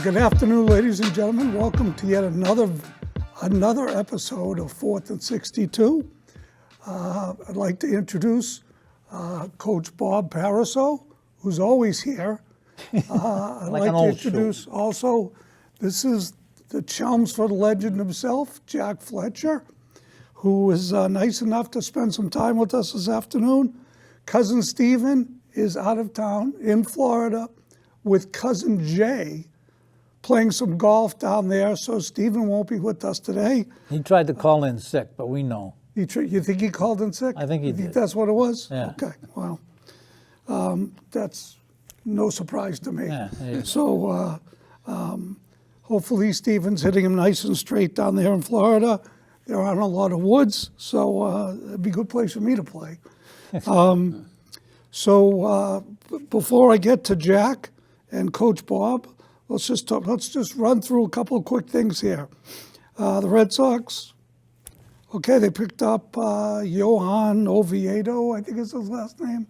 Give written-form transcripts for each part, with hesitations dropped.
Good afternoon, ladies and gentlemen. Welcome to yet another episode of 4th and 62. I'd like to introduce Coach Bob Paraso, who's always here. I'd like to introduce also, this is the Chelmsford legend himself, Jack Fletcher, who is nice enough to spend some time with us this afternoon. Cousin Stephen is out of town in Florida with Cousin Jay, playing some golf down there, so Stephen won't be with us today. He tried to call in sick, but we know. You think he called in sick? I think he did. You think that's what it was? Yeah. Okay, well, that's no surprise to me. Yeah, so hopefully Stephen's hitting him nice and straight down there in Florida. There aren't a lot of woods, so it'd be a good place for me to play. Before I get to Jack and Coach Bob, let's just run through a couple of quick things here. The Red Sox, okay, they picked up Johan Oviedo, I think is his last name,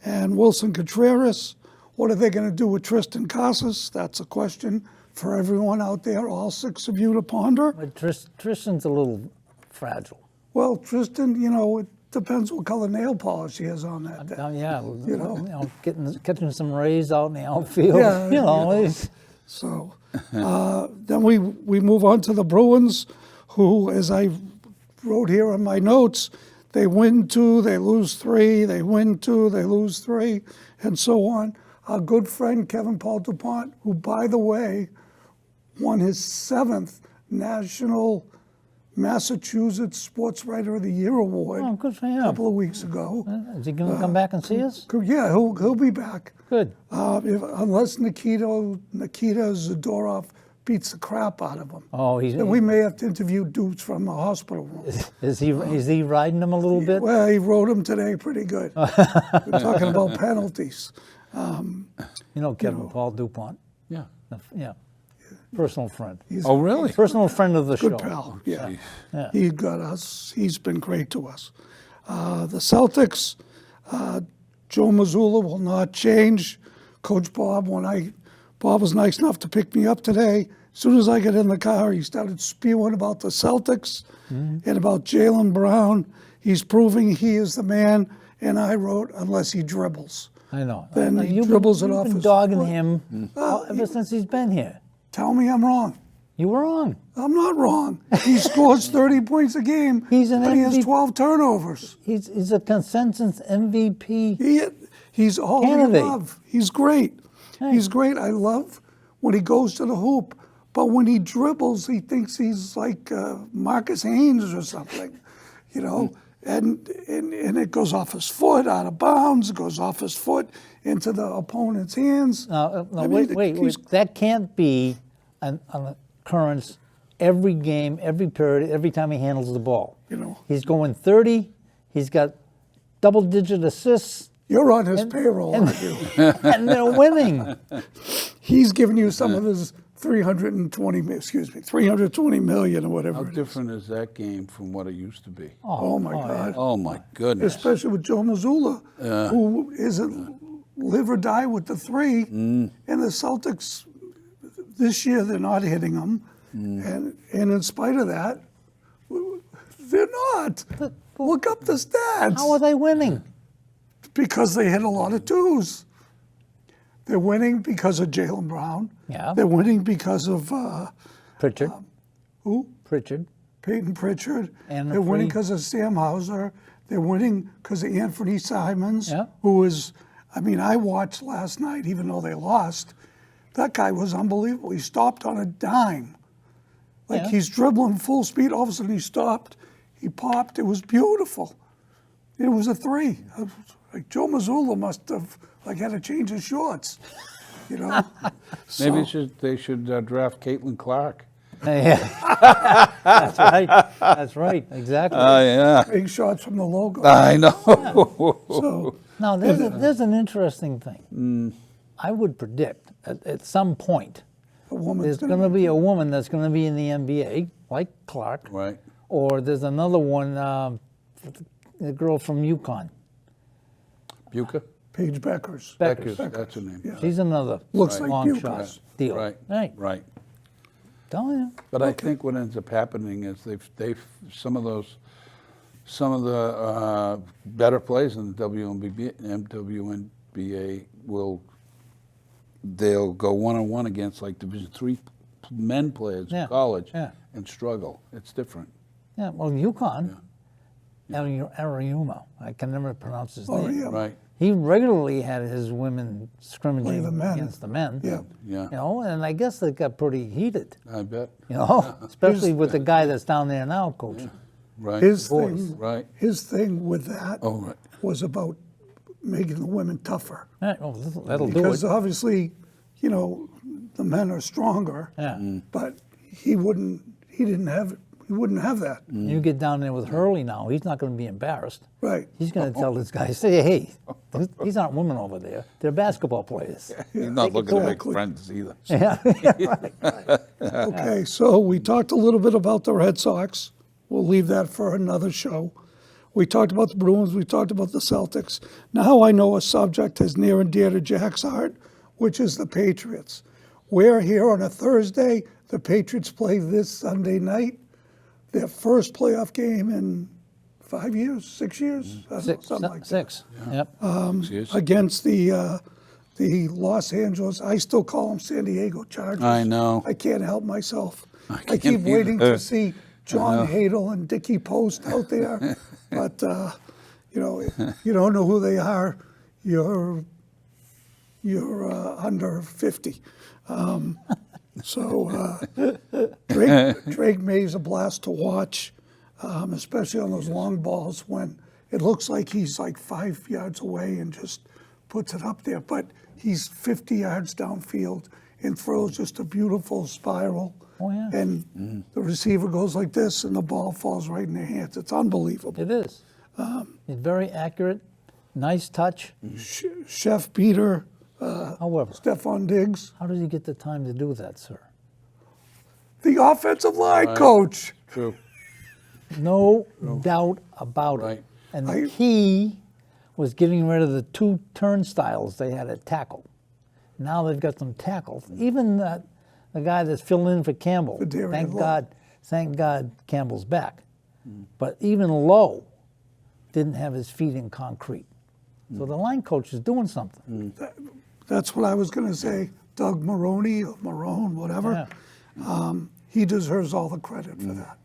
and Wilson Contreras. What are they going to do with Tristan Casas? That's a question for everyone out there, all six of you to ponder. But Tristan's a little fragile. Well, Tristan, it depends what color nail polish he has on that day. Catching some rays out in the outfield. Yeah, So then we move on to the Bruins, who, as I wrote here in my notes, they win 2, they lose 3, they win 2, they lose 3, and so on. Our good friend Kevin Paul DuPont, who, by the way, won his 7th National Massachusetts Sports Writer of the Year award. Oh, good for him. A couple of weeks ago. Is he going to come back and see us? Yeah, he'll be back. Good. Unless Nikita Zadorov beats the crap out of him. Oh, then we may have to interview dudes from the hospital room. Is he riding him a little bit? Well, he rode him today pretty good. We're talking about penalties. Kevin Paul DuPont. Yeah. Yeah. Personal friend. Oh, really? Personal friend of the show. Good pal, yeah. He got us. He's been great to us. The Celtics, Joe Mazzulla will not change. Coach Bob, Bob was nice enough to pick me up today. As soon as I got in the car, he started spewing about the Celtics and about Jaylen Brown. He's proving he is the man, and I wrote, unless he dribbles. I know. Then he dribbles it off his You've been dogging foot. him ever since he's been here. Tell me I'm wrong. You were wrong. I'm not wrong. He scores 30 points a game, He has 12 turnovers. He's a consensus MVP. He's all candidate. I love. He's great. Hey. He's great. I love when he goes to the hoop, but when he dribbles, he thinks he's like Marcus Haynes or something, and it goes off his foot, out of bounds, it goes off his foot into the opponent's hands. Wait. That can't be an occurrence every game, every period, every time he handles the ball. He's going 30. He's got double-digit assists. You're on his payroll, aren't you? And they're winning. He's giving you some of his 320 million or whatever. How different is that game from what it used to be? Oh my God. Oh, my goodness. Especially with Joe Mazzulla, who is a live or die with the 3. And the Celtics, this year, they're not hitting them. And in spite of that, they're not. Look up the stats. How are they winning? Because they hit a lot of 2s. They're winning because of Jaylen Brown. Yeah. They're winning because of Pritchard. who? Pritchard. Peyton Pritchard. And they're winning because of Sam Hauser. They're winning because of Anthony Simons, Yeah. who is, I watched last night, even though they lost. That guy was unbelievable. He stopped on a dime. He's dribbling full speed. All of a sudden he stopped. He popped. It was beautiful. It was a 3. Joe Mazzulla must have had to change his shorts. Maybe they should draft Caitlin Clark. Yeah. That's right. Exactly. Yeah. Big shots from the logo. I know. So Now, there's an interesting thing. I would predict at some point there's going to be a woman that's going to be in the NBA, like Clark. Right. Or there's another one, the girl from UConn. Buka? Paige Beckers. Beckers. That's her name. Yeah. She's another Looks like long you. shot deal. Right, Right. right. Telling you. But I think what ends up happening is some of the better players in the WNBA they'll go one-on-one against like Division III men players Yeah, in college yeah. and struggle. It's different. Yeah, well, UConn, Ariuma, I can never pronounce his Oh, name. yeah. Right. He regularly had his women scrimmaging the men. against the men. Yeah. Yeah. You know, and I guess they got pretty heated, I bet. you know, especially with the guy that's down there now coaching. Right. His Boys. thing, Right. his thing with that Oh, right. was about making the women tougher. Right, well, that'll do Because it. obviously, you know, the men are stronger, Yeah. but he wouldn't have that. You get down there with Hurley now, he's not going to be embarrassed. Right. He's going to tell this guy, say, hey, these aren't women over there. They're basketball players. He's not looking to make Exactly. friends either. Yeah, right. Okay, so we talked a little bit about the Red Sox. We'll leave that for another show. We talked about the Bruins. We talked about the Celtics. Now I know a subject is near and dear to Jack's heart, which is the Patriots. We're here on a Thursday. The Patriots play this Sunday night, their first playoff game in 5 years, 6 years, I don't know, something like that. Six. Yep. Cheers. Against the Los Angeles, I still call them San Diego Chargers. I know. I can't help myself. I can't keep waiting either. to see John Hadel and Dickie Post out there, but you know, if you don't know who they are, you're under 50. Drake May's a blast to watch, especially on those long balls when it looks like he's like 5 yards away and just puts it up there, but he's 50 yards downfield and throws just a beautiful spiral. Oh, yeah. And the receiver goes like this, and the ball falls right in their hands. It's unbelievable. It is. It's very accurate, nice touch. Chef Peter, However, Stephon Diggs, how does he get the time to do that, sir? the offensive line coach. True. No doubt about Right. it. And the key was getting rid of the two turnstiles they had at tackle. Now they've got them tackled. Even the guy that's filling in for Campbell. Vidarian Lowe. Thank God Campbell's back. But even Lowe didn't have his feet in concrete. So the line coach is doing something. That's what I was going to say. Doug Maroney, or Marone, whatever. He deserves all the credit for that.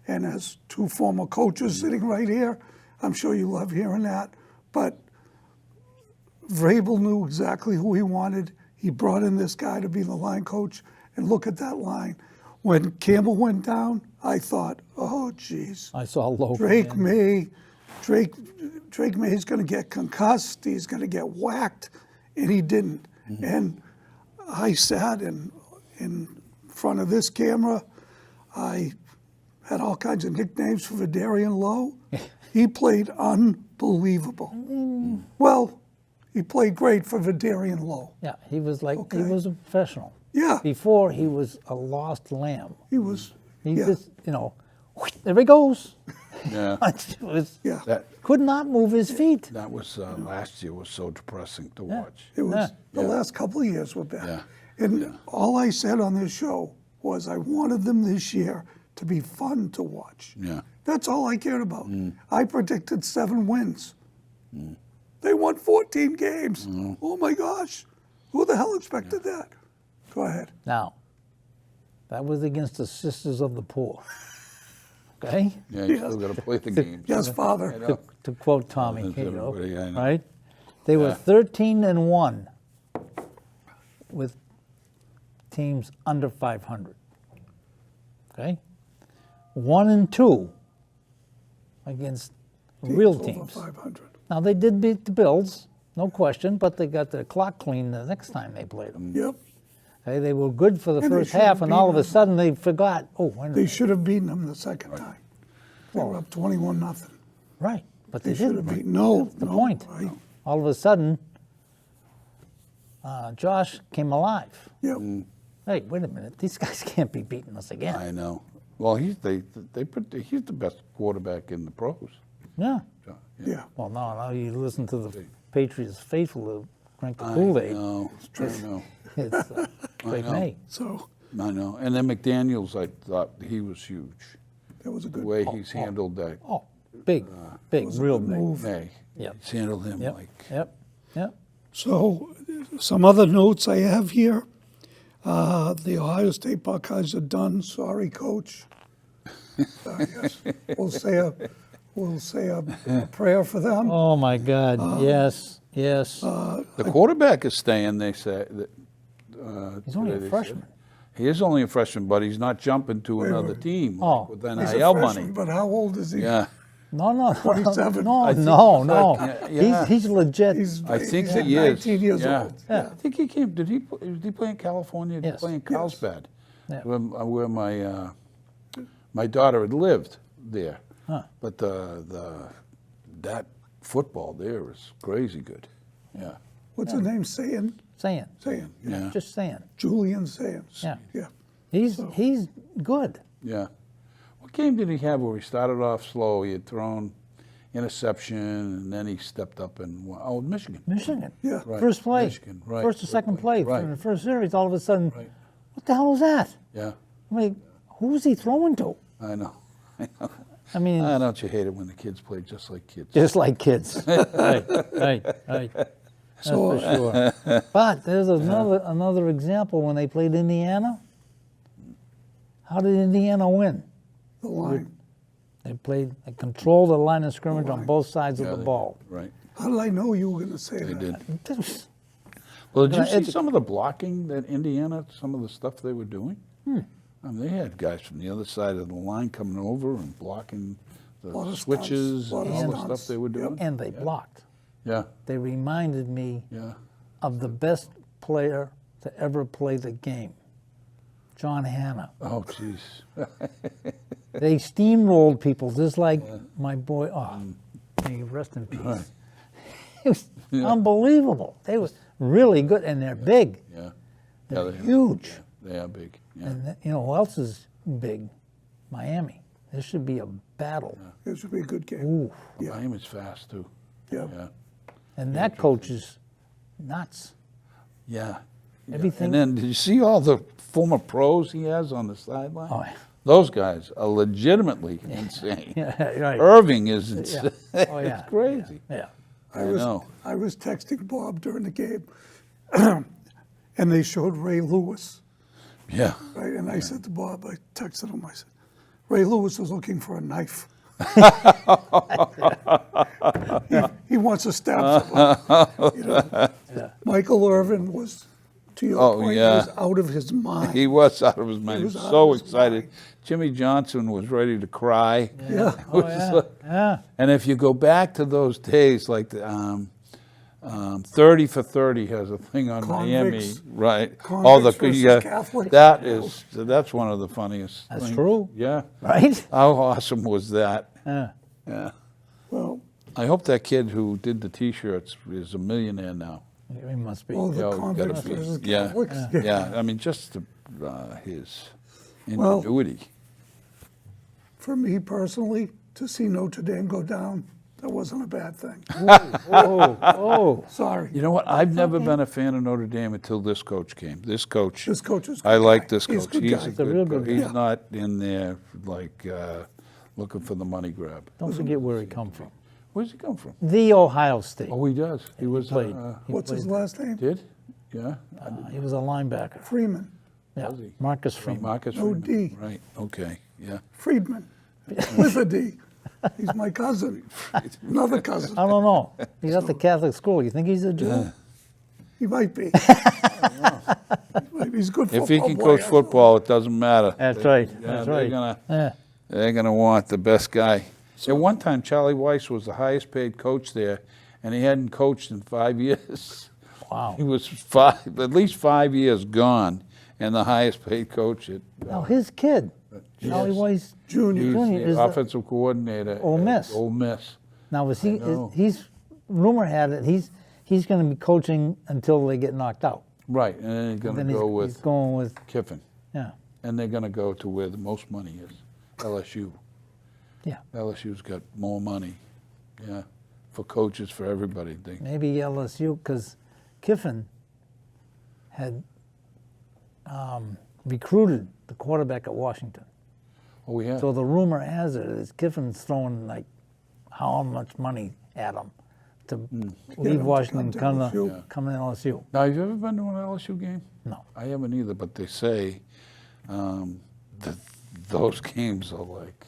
And as two former coaches sitting right here, I'm sure you love hearing that. But Vrabel knew exactly who he wanted. He brought in this guy to be the line coach. And look at that line. When Campbell went down, I thought, oh, geez. I saw Lowe. Drake May's going to get concussed. He's going to get whacked, and he didn't. And I sat in front of this camera. I had all kinds of nicknames for Vidarian Lowe. He played unbelievable. Well, he played great for Vidarian Lowe. Yeah, he was like, Okay. he was a professional. Yeah, Before, he was a lost lamb. he was. He Yeah, just, there he goes. Yeah. It was- yeah. could not move his feet. That was last year was so depressing to watch. It was Yeah. the last couple of years were bad. Yeah. And all I said on this show was I wanted them this year to be fun to watch. Yeah. That's all I cared about. I predicted 7 wins. They won 14 games. Oh my gosh. Who the hell expected that? Go ahead. Now, that was against the Sisters of the Poor. Okay? Yeah, you still got to play the game. Yes, Father. I know. To quote Tommy That's Cato, everybody, I know. right? They were 13-1 with teams under 500. Okay? 1-2 against real Over teams. 500. Now they did beat the Bills, no question, but they got their clock clean the next time they played them. Yep. Okay, they were good for the And they first should have half, and all of a beaten sudden they forgot. Oh, wait a They minute. should have beaten them the second time. They were up 21-0. Right, but they They should didn't. have beaten. No, The no, point. right. All of a sudden, Josh came alive. Yep. Hey, wait a minute. These guys can't be beating us again. I know. Well, he's the best quarterback in the pros. Yeah. So, Yeah. Well, now you listen to the Patriots faithful to drink the I Kool-Aid. know. I know. It's like know. me. So I know. And then McDaniels, I thought he was huge. that was a The good way he's handled that. Oh, big, big, was a real good big. move. Hey, Yep. he's handled him Yep, like. yep. So, some other notes I have here. The Ohio State Buckeyes are done. Sorry, Coach. Yes. We'll say a prayer for them. Oh my God! Yes, yes. The quarterback is staying, they say. He's only a they freshman. said. He is only a freshman, but he's not jumping to Wait, another wait. team Oh. with He's a NIL freshman, money. but how old is he? Yeah. No, 27. no, I think no, he's no. like, yeah. He's legit. I think he's he is. 19 years yeah. old. Yeah. I think he came. Did he play in California? Did Yes. he play in Carlsbad? Yeah. Where my daughter had lived there. Huh. But that football there is crazy good. Yeah. What's his name? Saying? saying, Yeah. just saying. Julian Saying. Yeah. Yeah. He's good. Yeah. What game did he have where he started off slow? He had thrown interception, and then he stepped up and Michigan. Michigan. Yeah. Right. First play. Michigan, right. First or second play. Right. In the first series, all of a sudden, Right. what the hell was that? Yeah. I mean, who was he throwing to? I know. I mean, Don't you hate it when the kids play just like kids? just like kids. right. That's So, for sure. But there's another example when they played Indiana. How did Indiana win? the line. They controlled the line of scrimmage on line. both sides Yeah, of the they ball. did. Right. How did I know you were going to say They that? did. Well, did you see It's- some of the blocking that Indiana, some of the stuff they were doing? I mean, they had guys from the other side of the line coming over and blocking Lot the of switches stunts, lot and of all the stunts. stuff they were doing. And they blocked. Yeah, They reminded me yeah. of the best player to ever play the game, John Hanna. Oh, jeez. They steamrolled people just like my boy. Oh, may he rest in peace. Right. It was unbelievable. They were really good, and they're big. Yeah. They're they are. huge. Yeah, they are big. Yeah. And you know who else is big? Miami. This should be a battle. It should be a good game. Ooh. Yeah. Miami's fast, too. Yeah. Yeah. And that coach is nuts. Yeah. Everything- And then, did you see all the former pros he has on the sideline? Oh, yeah. Those guys are legitimately insane. Yeah, right. Irving is insane. Oh, yeah. It's crazy. Yeah. I know. I was texting Bob during the game, and they showed Ray Lewis, Yeah. right? And I said to Bob, I texted him, I said, Ray Lewis is looking for a knife. he wants to stab somebody. You know? Michael Irvin was, to your Oh, point, yeah. was out of his mind. He was out of his mind. He was was out so of his excited. mind. Jimmy Johnson was ready to cry. Yeah. Oh, yeah. Yeah. And if you go back to those days, like the 30 for 30 has a thing on Miami, Convicts- right? convicts versus Catholics. That's one of the funniest. That's things. true. Yeah. Right? How awesome was that? Yeah. Yeah. Well, I hope that kid who did the T-shirts is a millionaire now. He must be. all the Yeah, we gotta convicts be. versus Yeah. Catholics. Yeah. I mean, just his Well- ingenuity. For me personally, to see Notre Dame go down, that wasn't a bad thing. Oh. Sorry. You know what? I've never been a fan of Notre Dame until this coach came. This coach. This coach is a good I like guy. this He's a coach. good He's guy. a a real good good coach. He's guy. not in there like looking for the money grab. Don't forget where he come from. Where's he come from? The Ohio State. Oh, he does. He was played. What's his last name? did? Yeah. He was a linebacker. Freeman. Yeah. Was he? Marcus Freeman. Marcus No Freeman. D. Right. Okay. Yeah. Friedman. With a D. He's my cousin. Another cousin. I don't know. He's at the Catholic school. You think he's a Jew? He might be. He's a good football If he can player. coach football, it doesn't matter. That's right. Yeah, That's they're right. gonna Yeah. want the best guy. At one time, Charlie Weiss was the highest paid coach there, and he hadn't coached in 5 years. Wow. He was at least 5 years gone, and the highest paid coach at Now his kid, Charlie Weiss Junior. he's Jr. the is the, offensive coordinator. Ole at Miss. Ole Miss. now is he? know. He's rumor had it he's going to be coaching until they get knocked out. Right, and then he's going Then to go he's with going with Kiffin, yeah. and they're going to go to where the most money is, LSU. Yeah. LSU's got more money. Yeah, for coaches, for everybody. Maybe LSU, because Kiffin had recruited the quarterback at Washington. Oh, yeah. So the rumor has it is Kiffin's throwing like how much money at him to leave Washington, come to LSU. Now, have you ever been to an LSU game? No. I haven't either, but they say that those games are like,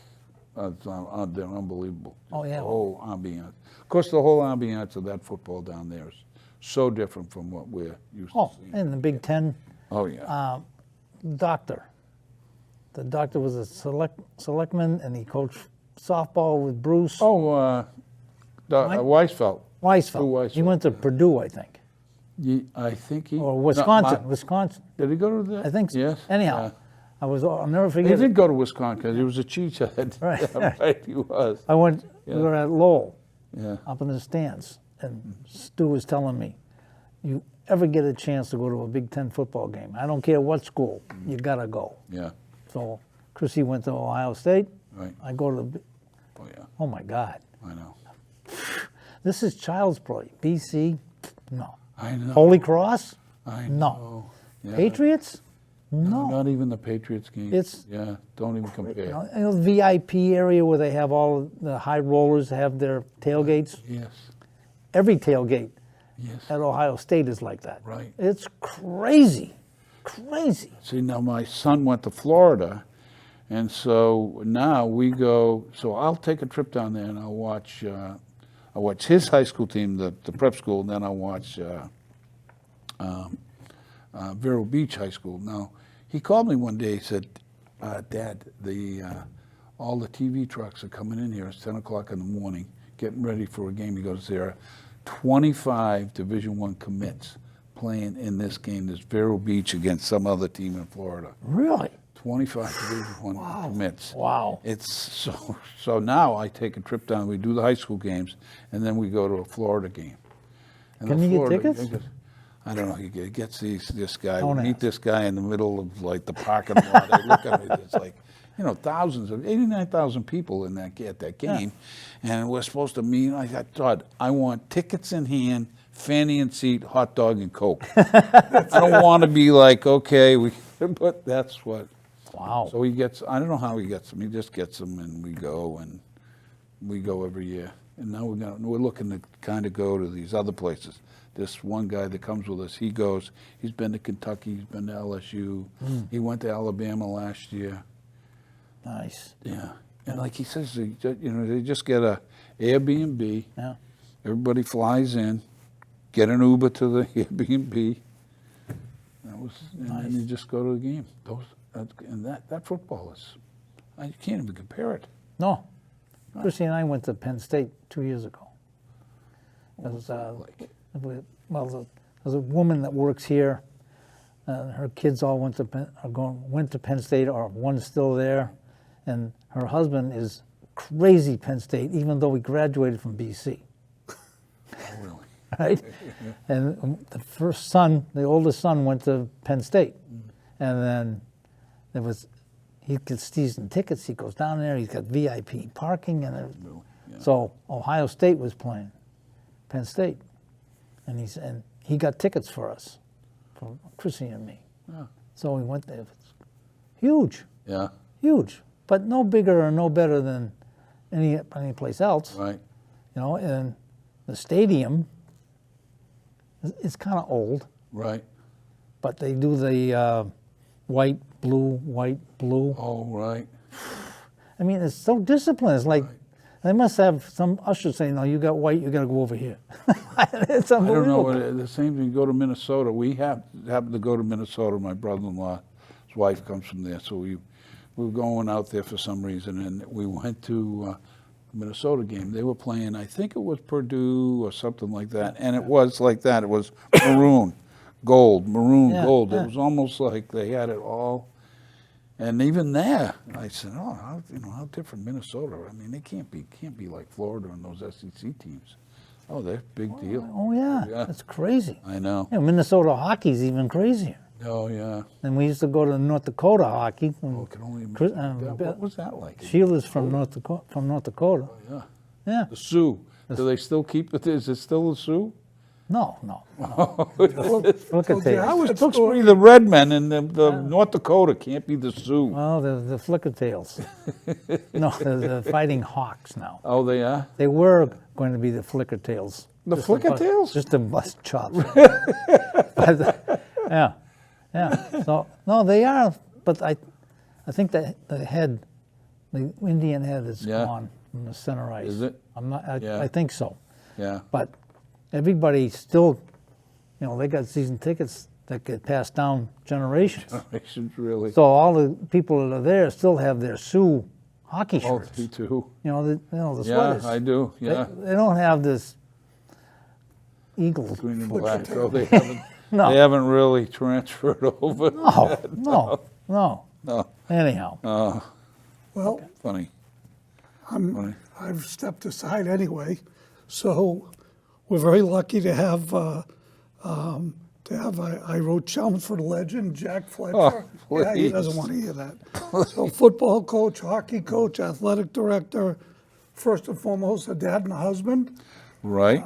they're unbelievable. Oh, yeah. The whole ambiance. Of course, the whole ambiance of that football down there is so different from what we're used to seeing. In the Big Ten, Oh, yeah. doctor. The doctor was a selectman, and he coached softball with Bruce Weisfeld. Weisfeld. He went to Purdue, I think, I think he... or Wisconsin. Wisconsin. Did he go to that? I think so. Yes. Anyhow, I'll never He forget it. did go to Wisconsin because he was a cheesehead. Right. Yeah, right, he was. We were at Lowell, Yeah. up in the stands, and Stu was telling me, you ever get a chance to go to a Big Ten football game, I don't care what school, you gotta go. Yeah. So Chrissy went to Ohio State. Right. I go to the, Oh, yeah. oh my God. I know. This is child's play. BC, no. I know. Holy Cross, I no. know. Yeah. Patriots, no. Not even the Patriots game. It's- Yeah, don't even compare. You know, VIP area where they have all the high rollers have their tailgates. Yes. Every tailgate Yes. at Ohio State is like that. Right. It's crazy, crazy. See, now my son went to Florida, and so now we go. So I'll take a trip down there and I'll watch his high school team, the prep school, and then I'll watch Vero Beach High School. Now, he called me one day. He said, "Dad, all the TV trucks are coming in here. It's 10 o'clock in the morning, getting ready for a game." He goes, "There are 25 Division I commits playing in this game. This Vero Beach against some other team in Florida. Really? 25 Division I commits. Wow. It's so now I take a trip down. We do the high school games, and then we go to a Florida game. And Can the you get tickets? I don't know. He gets this guy. Don't We meet ask. this guy in the middle of like the parking lot. They look at me. It's like, thousands of 89,000 people in at that game, and we're supposed to meet. I thought I want tickets in hand, fanny and seat, hot dog and Coke. I don't want to be like, okay, but that's what. Wow. So he gets. I don't know how he gets them. He just gets them, and we go every year. And now we're looking to kind of go to these other places. This one guy that comes with us, he goes. He's been to Kentucky. He's been to LSU. He went to Alabama last year. Nice. Yeah, and like he says, they just get a Airbnb. Yeah. Everybody flies in, get an Uber to the Airbnb. And then you just go to the game. That football is, you can't even compare it. No. Chrissy and I went to Penn State 2 years ago. There's a woman that works here. Her kids all went to Penn State, or one's still there, and her husband is crazy Penn State, even though he graduated from BC. Oh, really? Right? And the oldest son went to Penn State, and then he gets season tickets. He goes down there. He's got VIP parking and everything. Yeah. So Ohio State was playing Penn State, and he got tickets for us, for Chrissy and me. Yeah. So we went there. It's huge, Yeah. huge, but no bigger or no better than any place else. Right. And the stadium is kind of old, Right. but they do the white, blue. Oh, right. I mean, it's so disciplined. It's like they must have some usher saying, "No, you got white. You got to go over here." It's I don't unbelievable. know. The same thing. Go to Minnesota. We happened to go to Minnesota. My brother-in-law, his wife comes from there, so we were going out there for some reason, and we went to a Minnesota game. They were playing. I think it was Purdue or something like that, and it was like that. It was maroon, gold. Yeah, It yeah. was almost like they had it all. And even there, I said, "Oh, how different Minnesota? I mean, they can't be like Florida and those SEC teams. Oh, they're a big deal." Oh yeah, Yeah. that's crazy. I know. Minnesota hockey's even crazier. Oh yeah. And we used to go to North Dakota hockey. Oh, I can only Chris- imagine. What was that like? Sheila's from North Dakota. Oh, yeah. Yeah. The Sioux. Do they still keep it? Is it still a Sioux? No. Look Flickertails. I was Tewksbury, the Redmen, and the North Dakota can't be the Sioux. Well, the Flickertails. No, they're fighting hawks now. Oh, they are? They were going to be the Flickertails. The Flickertails? Just to bust chops. Yeah. So no, they are. But I think that the Indian head is gone from the center ice. Is it? I think so. Yeah. But everybody still, they got season tickets that get passed down generations. Generations, really. So all the people that are there still have their Sioux hockey Oh, shirts. me too. The Yeah, sweaters. I do. Yeah. They don't have this eagle. Green and black. So they No. haven't really transferred over. No. Anyhow. Well, Funny. I've stepped aside anyway, so we're very lucky to have. I wrote Chelmsford legend Jack Fletcher. Oh, Yeah, he doesn't want to hear that. So football coach, hockey coach, athletic director, first and foremost a dad and a husband. Right.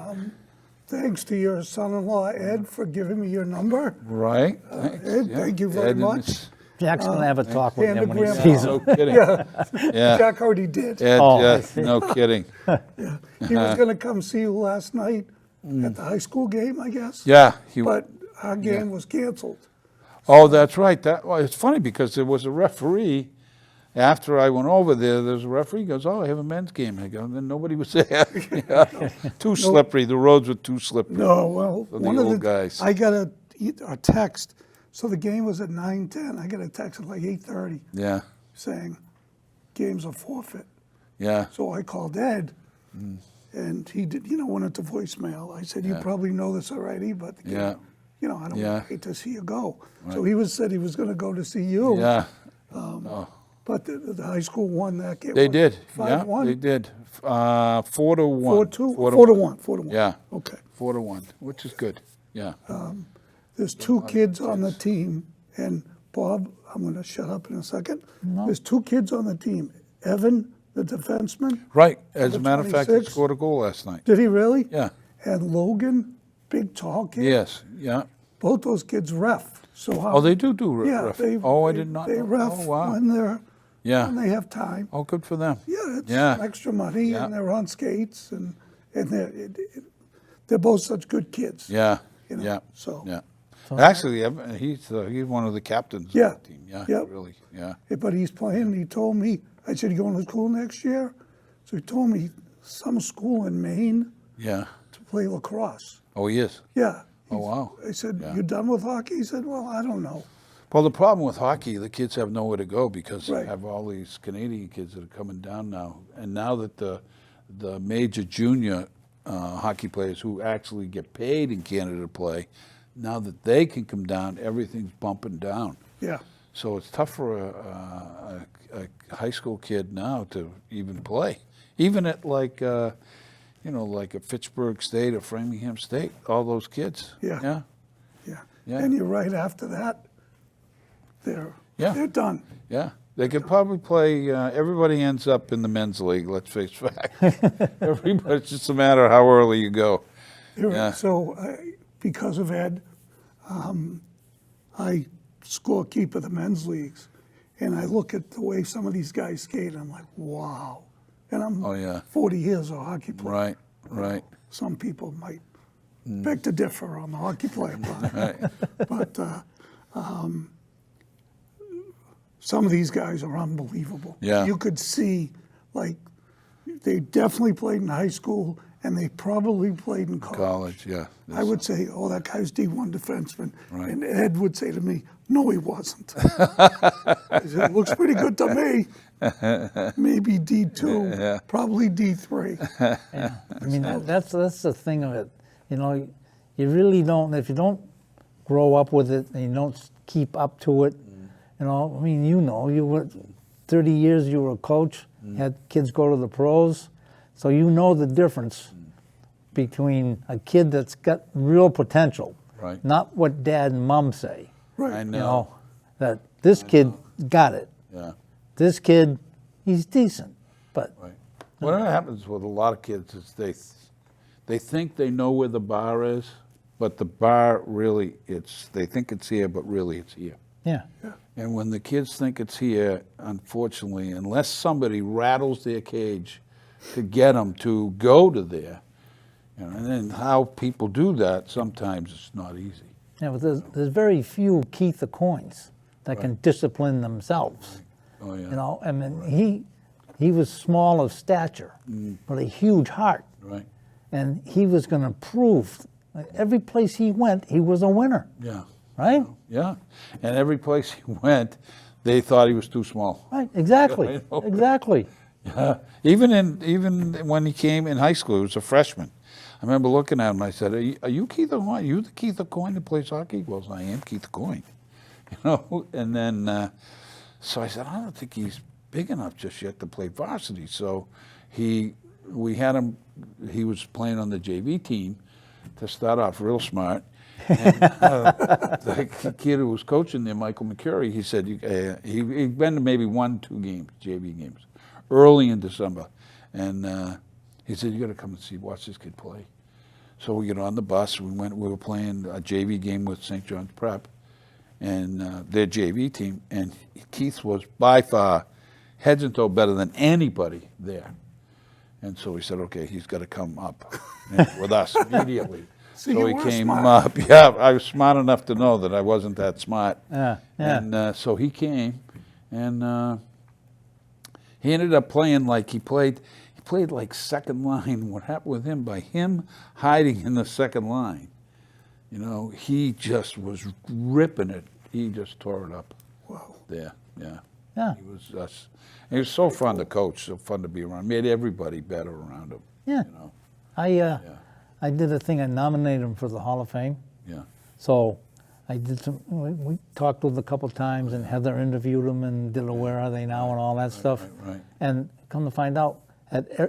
Thanks to your son-in-law Ed for giving me your number. Right. Thanks. Ed, thank you very Ed and much. his- Jack's going to have a talk with and him the when he grandpa. sees No him. kidding. Yeah, Yeah. Jack already did. Ed, Oh, I yeah, see. no kidding. He was going to come see you last night at the high school game, I guess. Yeah. But our game was canceled. Oh, that's right. It's funny because there was a referee. After I went over there's a referee goes, "Oh, I have a men's game." I go, and then nobody was there. Yeah. Too slippery. The roads were too slippery. No, well, For the one of old the guys. I got a text. So the game was at 9:10. I got a text at like 8:30 Yeah. saying, "Game's a forfeit." Yeah. So I called Ed, and he did. Went into voicemail. I said, "You probably know this already, but the game, Yeah. I don't Yeah. hate to see you go." So he said he was going to go to see you. Yeah. But the high school won that game. They did. 5-1? Yeah, they did. 4-1. 4-2? 4-1. 4-1. Yeah. Okay. 4-1, which is good. Yeah. There's two kids on the team, and Bob, I'm going to shut up in a second. There's two kids on the team. Evan, the defenseman. Right. As a Number matter of fact, he 26. scored a goal last night. Did he really? Yeah. And Logan, big tall kid. Yes. Yeah. Both those kids ref. So how? Oh, they do Yeah, ref. they. Oh, I they- did not They know. ref Oh, wow. when they have time. Oh, good for them. Yeah, it's Yeah. extra money, Yeah. and they're on skates, and they're both such good kids. Yeah. You know, Yeah. so- Yeah. Actually, he's one of the captains Yeah. of the team. Yeah. Yep. Really. Yeah. But he's playing. He told me. I said, "You going to school next year?" So he told me some school in Maine Yeah. to play lacrosse. Oh, he is. Yeah. Oh, wow. I said, Yeah. "You done with hockey?" He said, "Well, I don't know." Well, the problem with hockey, the kids have nowhere to go because Right. you have all these Canadian kids that are coming down now. And now that the major junior hockey players who actually get paid in Canada to play, now that they can come down, everything's bumping down. Yeah. So it's tough for a high school kid now to even play. Even at like a Fitchburg State or Framingham State, all those kids. Yeah. Yeah. Yeah. Yeah. And you're right. After that, they're done. Yeah, they could probably play. Everybody ends up in the men's league. Let's face fact. Everybody. It's just a matter of how early you go. Yeah. So because of Ed, I scorekeeper the men's leagues, and I look at the way some of these guys skate, and I'm like, wow. And I'm Oh, yeah. 40 years of hockey player. Right. Right. Some people might beg to differ on the hockey player part. Right. But some of these guys are unbelievable. Yeah. You could see, like, they definitely played in high school, and they probably played in college. College. Yeah. I would say, "Oh, that guy's D1 defenseman," Right. and Ed would say to me, "No, he wasn't." I said, "Looks pretty good to me. Maybe D2, Yeah. probably D3." I mean, that's the thing of it. You really don't, if you don't grow up with it and you don't keep up to it, I mean, you were 30 years you were a coach, had kids go to the pros, so you know the difference between a kid that's got real potential, Right. not what dad and mom say. Right. I know. You know, that this kid got it. Yeah. This kid, he's decent, but Right. What happens with a lot of kids is they think they know where the bar is, but the bar really, they think it's here, but really it's here. Yeah. And when the kids think it's here, unfortunately, unless somebody rattles their cage to get them to go to there, and then how people do that, sometimes it's not easy. Yeah, but there's very few Keith the Coins that can discipline themselves. Oh, yeah. You know, I mean, he was small of stature, but a huge heart. Right. And he was going to prove, every place he went, he was a winner. Yeah. Right? Yeah. And every place he went, they thought he was too small. Right, exactly, I know. exactly. Yeah. Even when he came in high school, he was a freshman. I remember looking at him, I said, are you Keith O'Coin? Are you the Keith O'Coin that plays hockey? Well, I am Keith O'Coin. You know, and then, so I said, I don't think he's big enough just yet to play varsity. So we had him, he was playing on the JV team to start off real smart. And the kid who was coaching there, Michael McCurry, he said, he'd been to maybe 1-2 games, JV games, early in December. And he said, you got to come and watch this kid play. So we get on the bus, we were playing a JV game with St. John's Prep, and their JV team, and Keith was by far heads and toe better than anybody there. And so we said, okay, he's got to come up with us immediately. See, so you he were came smart. up. Yeah, I was smart enough to know that I wasn't that smart. Yeah. And so he came, and he ended up playing like he played like second line. What happened with him, by him hiding in the second line, you know, he just was ripping it. He just tore it up. Wow. There, yeah. Yeah. He was so fun to coach, so fun to be around. Made everybody better around him. Yeah. You know? I did a thing, I nominated him for the Hall of Fame. Yeah. So I did we talked with him a couple times, and Heather interviewed him and did a Where Are They Now and all that stuff. Right. And come to find out,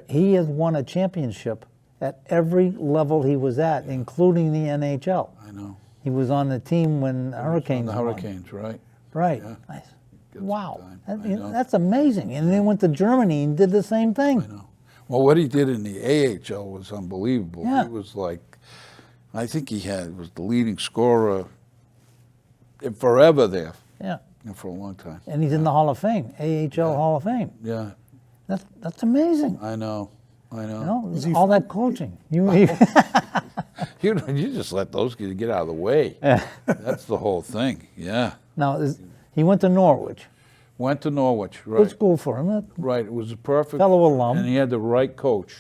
he has won a championship at every level he was at, including the NHL. I know. He was on the team when Hurricanes The won. Hurricanes, right? Right. Yeah. Nice. Good Wow. time. That- I know. that's amazing. And then went to Germany and did the same thing. I know. Well, what he did in the AHL was unbelievable. Yeah. He was like, I think was the leading scorer forever there, Yeah. for a long time. And he's in the Hall of Fame, AHL Hall of Fame. Yeah, That's amazing. I know. You know, all that coaching. You You just let those kids get out of the way. That's the whole thing. Yeah. Now, he went to Norwich. Went to Norwich, Good right? school for him. Right. It was a perfect Fellow alum. and he had the right coach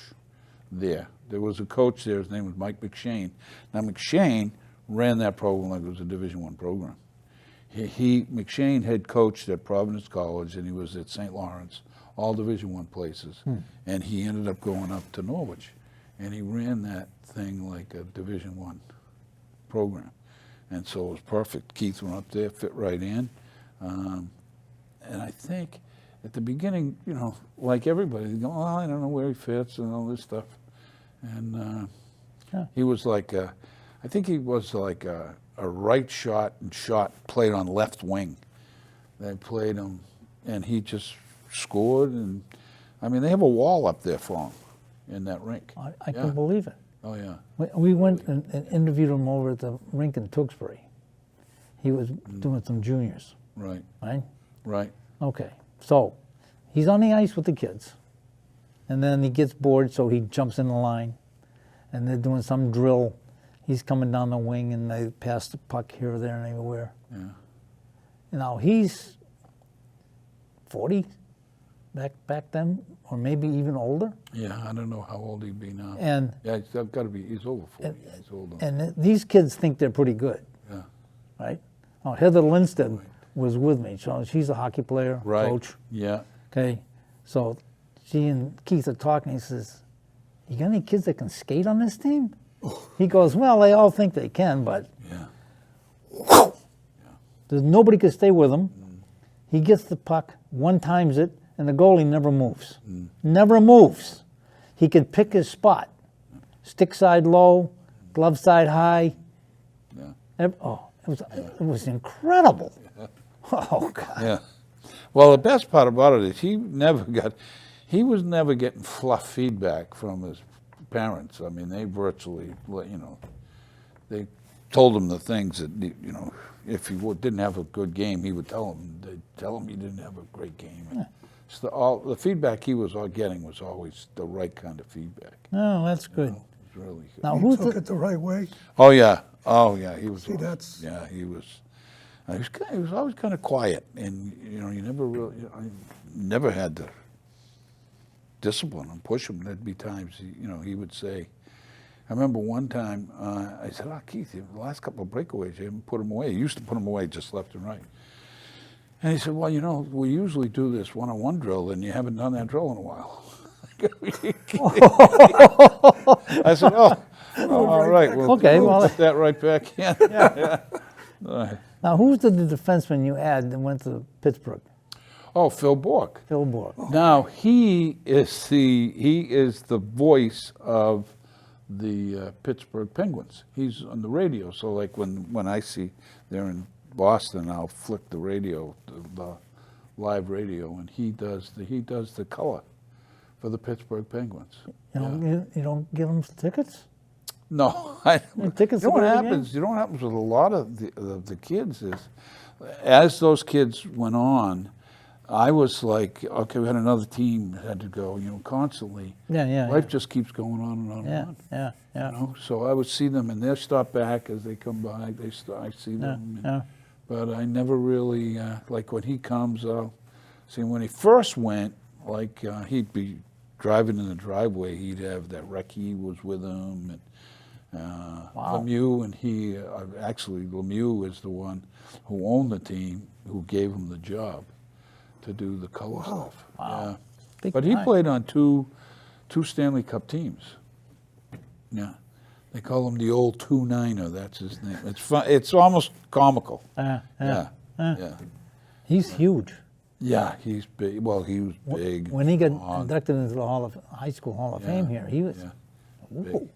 there. There was a coach there. His name was Mike McShane. Now McShane ran that program like it was a Division I program. McShane had coached at Providence College, and he was at St. Lawrence, all Division I places. And he ended up going up to Norwich, and he ran that thing like a Division I program. And so it was perfect. Keith went up there, fit right in. And I think at the beginning, you know, like everybody, they go, well, I don't know where he fits and all this stuff. And he was like, I think he was like a right shot played on left wing. They played him, and he just scored. And I mean, they have a wall up there for him in that rink. I can believe it. Oh, yeah. We went and interviewed him over at the rink in Tewksbury. He was doing some juniors, Right, right? right. Okay, so he's on the ice with the kids, and then he gets bored, so he jumps in the line, and they're doing some drill. He's coming down the wing, and they pass the puck here, there, and everywhere. Yeah. You know, he's 40 back then, or maybe even older. Yeah, I don't know how old he'd be now. And Yeah, he's got to be, he's over 40. He's older. and these kids think they're pretty good, Yeah. right? Oh, Heather Lindstedt was with me, so she's a hockey player, Right. coach. Yeah. Okay, so she and Keith are talking. He says, "You got any kids that can skate on this team?" He goes, "Well, they all think they can, but Yeah. there's nobody can stay with him." He gets the puck, one times it, and the goalie never moves. Never moves. He could pick his spot. Stick side low, glove side high. Yeah. It was incredible. Oh, God. Yeah. Well, the best part about it is he was never getting fluff feedback from his parents. I mean, they virtually, they told him the things that, if he didn't have a good game, he would tell him. They'd tell him he didn't have a great game. And so the feedback he was getting was always the right kind of feedback. Oh, that's good. It was really good. Now, He who's took the, it the right way. Oh yeah, he was. See, that's- Yeah, he was. He was always kind of quiet, and you never really, I never had to discipline him, push him. There'd be times, he would say. I remember one time I said, Keith, the last couple of breakaways, you haven't put them away. You used to put them away just left and right. And he said, well, we usually do this one-on-one drill, and you haven't done that drill in a while. I said, all right. Well, Okay, we'll well- put that right back in. Yeah. now, who's the defenseman you had that went to Pittsburgh? Oh, Phil Bork. Phil Bork. Now he is the voice of the Pittsburgh Penguins. He's on the radio, so like when I see they're in Boston, I'll flick the radio, the live radio, and he does the color for the Pittsburgh Penguins. You don't give them tickets? No, tickets You know what to the happens? You know what happens with a lot of the kids is, as those kids went on, I was like, okay, we had another team that had to go, constantly. Yeah. Life just keeps going on and on Yeah, and on. yeah. So I would see them, and they'll stop back as they come by. I see them, Yeah. but I never really like when he comes. See, when he first went, like he'd be driving in the driveway. He'd have that recce was with him, and Lemieux, and he actually Lemieux is the one who owned the team, who gave him the job to do the color stuff. Wow. Yeah. Big But he time. played on two Stanley Cup teams. Yeah. They call him the old 2-9er. That's his name. It's fun. It's almost comical. Yeah. He's huge. Yeah, he's big. Well, he was big. When he got long. inducted into the High School Hall of Fame here, he was. Yeah. Big.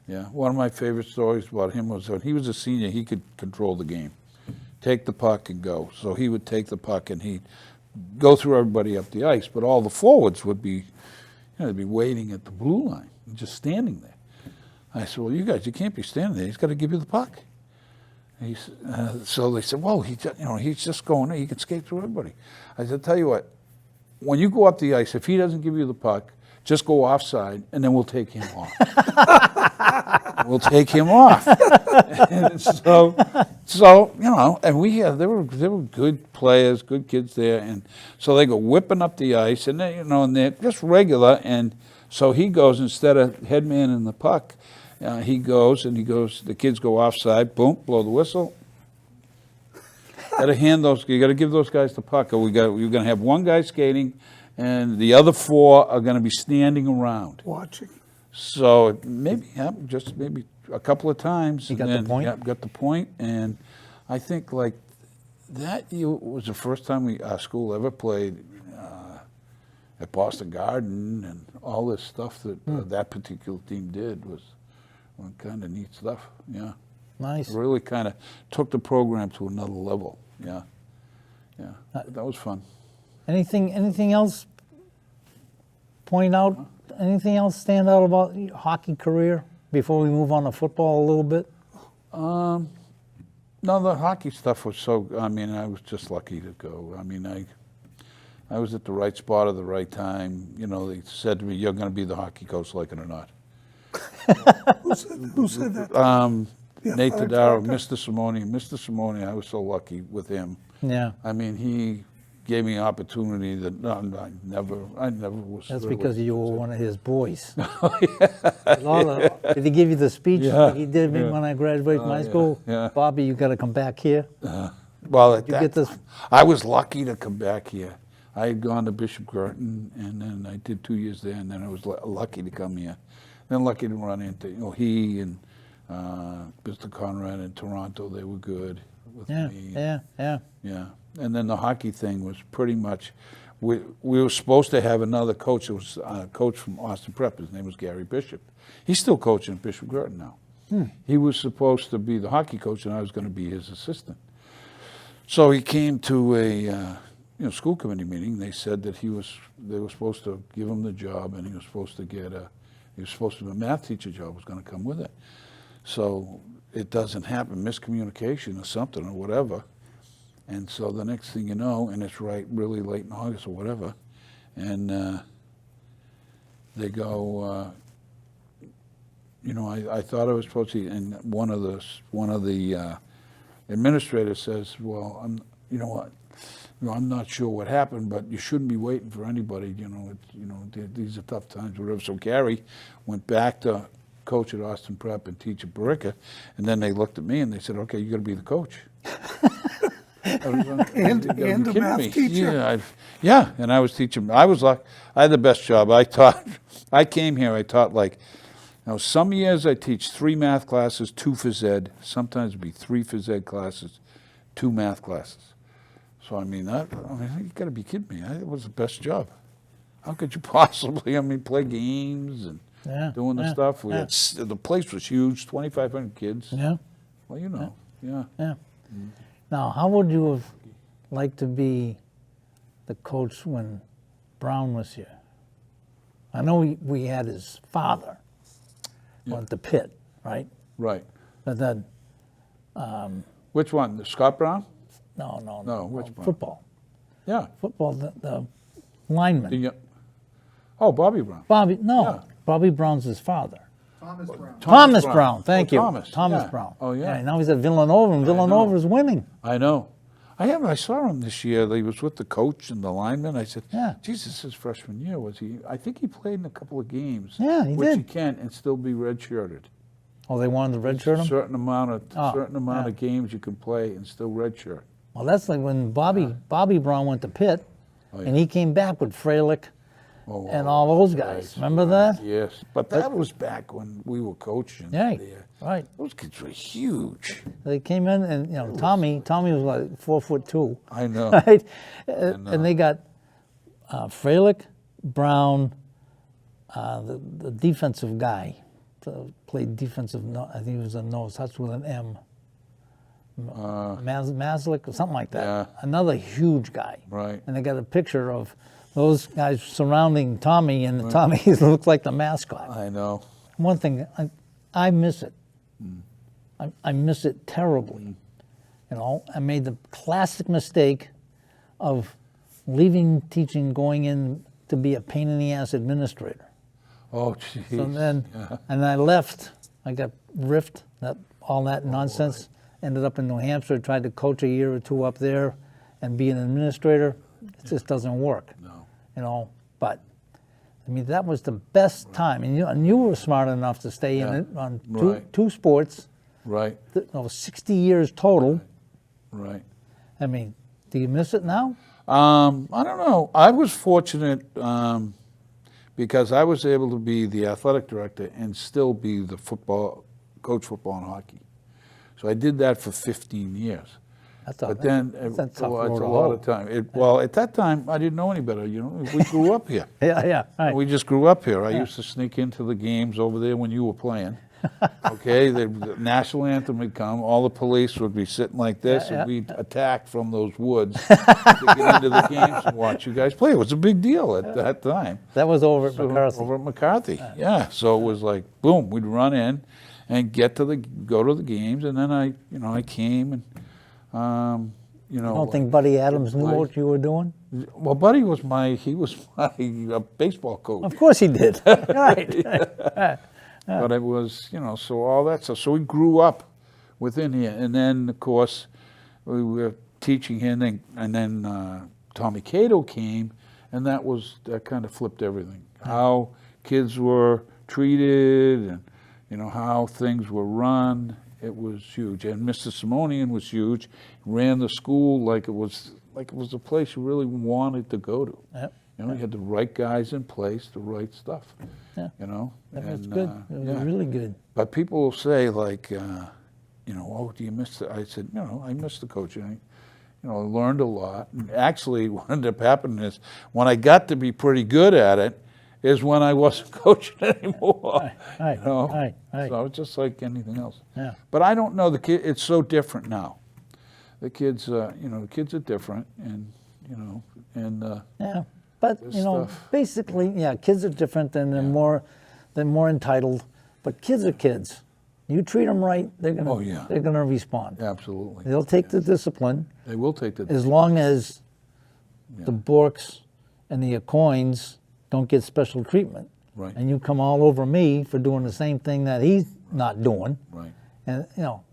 Yeah. One of my favorite stories about him was when he was a senior, he could control the game. Take the puck and go. So he would take the puck and he'd go through everybody up the ice, but all the forwards would be, they'd be waiting at the blue line, just standing there. I said, well, you guys, you can't be standing there. He's got to give you the puck. So they said, well, he's just going there. He can skate through everybody. I said, tell you what, when you go up the ice, if he doesn't give you the puck, just go offside, and then we'll take him off. We'll take him off. And so and there were good players, good kids there, and so they go whipping up the ice, and they, and they're just regular, and so he goes, instead of headman in the puck, he goes, the kids go offside, boom, blow the whistle. You got to give those guys the puck, or you're going to have one guy skating, and the other four are going to be standing around. Watching. So it maybe happened just maybe a couple of times. You got the point? Yeah, got the point. And I think like that was the first time our school ever played at Boston Garden, and all this stuff that that particular team did was kind of neat stuff. Yeah. Nice. Really kind of took the program to another level. Yeah. That was fun. Anything else point out? Anything else stand out about your hockey career before we move on to football a little bit? No, the hockey stuff was so. I was just lucky to go. I was at the right spot at the right time. They said to me, "You're going to be the hockey coach, like it or not." Who said that? Nate Tadaro, Mr. Simone. I was so lucky with him. Yeah. He gave me an opportunity that I never was. That's really- because you were one of his boys. Did he give you the speech like he did me when I graduated from high school? yeah. Bobby, you got to come back here. Well, at You that get this- time, I was lucky to come back here. I had gone to Bishop Girton, and then I did 2 years there, and then I was lucky to come here. Then lucky to run into he and Mr. Conrad in Toronto. They were good with me. Yeah. Yeah, and then the hockey thing was pretty much, we were supposed to have another coach. It was a coach from Austin Prep. His name was Gary Bishop. He's still coaching at Bishop Girton now. He was supposed to be the hockey coach, and I was going to be his assistant. So he came to a school committee meeting. They said that they were supposed to give him the job, and he was supposed to get He was supposed to be a math teacher job was going to come with it. So it doesn't happen, miscommunication or something or whatever. And so the next thing you know, and it's really late in August or whatever, and they go, I thought I was supposed to, and one of the administrators says, well, I'm not sure what happened, but you shouldn't be waiting for anybody. These are tough times, whatever. So Gary went back to coach at Austin Prep and teach at Barica, and then they looked at me and they said, "Okay, you got to be the coach." And a math teacher. Yeah, and I was teaching. I had the best job. I came here. I taught some years I teach 3 math classes, 2 phys ed. Sometimes it'd be 3 phys ed classes, 2 math classes. So you got to be kidding me. It was the best job. How could you possibly? Play games and doing the stuff. The place was huge, 2,500 kids. Yeah. Well, yeah. Yeah. Now, how would you have liked to be the coach when Brown was here? I know we had his father went to Pitt, right? Right. But then, Which one? The Scott Brown? no, which one? football. Yeah. Football, the lineman. Bobby Brown. Bobby Brown's his father. Thomas Brown. Thomas Brown, thank you. Thomas yeah. Brown. Oh, yeah. Now he's at Villanova, and Villanova's winning. I know. I saw him this year. He was with the coach and the lineman. I said, Jesus, his freshman year, was he? I think he played in a couple of games. Yeah, he which did. he can and still be redshirted. Oh, they wanted to redshirt him? Certain amount of games you can play and still redshirt. Well, that's like when Bobby Brown went to Pitt, and he came back with Freilich and all those guys. Remember that? Yes, but that was back when we were coaching. Yeah, there. right. Those kids were huge. They came in, and Tommy was like 4'2". I know. Right? And they got Freilich, Brown, the defensive guy, played defensive. I think he was a nose. That's with an M. Maslick or something like that. Yeah. Another huge guy. Right. And they got a picture of those guys surrounding Tommy, and Tommy looks like the mascot. I know. One thing, I miss it. I miss it terribly. I made the classic mistake of leaving teaching, going in to be a pain in the ass administrator. Oh, geez. So then, and I left. I got riffed. All that nonsense. Ended up in New Hampshire. Tried to coach a year or 2 up there, and be an administrator. It just doesn't work. No. But that was the best time, and you were smart enough to stay in it on two sports. Right. 60 years total. Right. Do you miss it now? I don't know. I was fortunate because I was able to be the athletic director and still be the coach football and hockey. So I did that for 15 years. That's a lot of time. At that time, I didn't know any better. We grew up here. Yeah. Right. We just grew up here. I used to sneak into the games over there when you were playing. Okay, the national anthem would come. All the police would be sitting like this, and we'd attack from those woods to get into the games and watch you guys play. It was a big deal at that time. That was over at McCarthy. Over at McCarthy, yeah. So it was like, boom, we'd run in and go to the games, and then I came and. You don't think Buddy Adams knew what you were doing? Well, Buddy was my baseball coach. Of course he did. Right. But it was, so all that stuff. So we grew up within here. And then, of course, we were teaching here. And then Tommy Cato came, and that kind of flipped everything. How kids were treated and, how things were run. It was huge. And Mr. Simonian was huge. Ran the school like it was a place you really wanted to go to. Yep. You had the right guys in place, the right stuff. Yeah. That was good. It was really good. But people will say oh, do you miss it? I said, I miss the coaching. I learned a lot. And actually, what ended up happening is when I got to be pretty good at it, is when I wasn't coaching anymore. Right. So it's just like anything else. Yeah. But I don't know, it's so different now. The kids, the kids are different, and yeah. But basically, kids are different, and they're more they're more entitled. But kids are kids. You treat them right, they're gonna Oh, yeah. they're gonna respond. Absolutely. They'll take the discipline They will take the. as long as the Borks and the Acoins don't get special treatment. Right. And you come all over me for doing the same thing that he's not doing. Right. And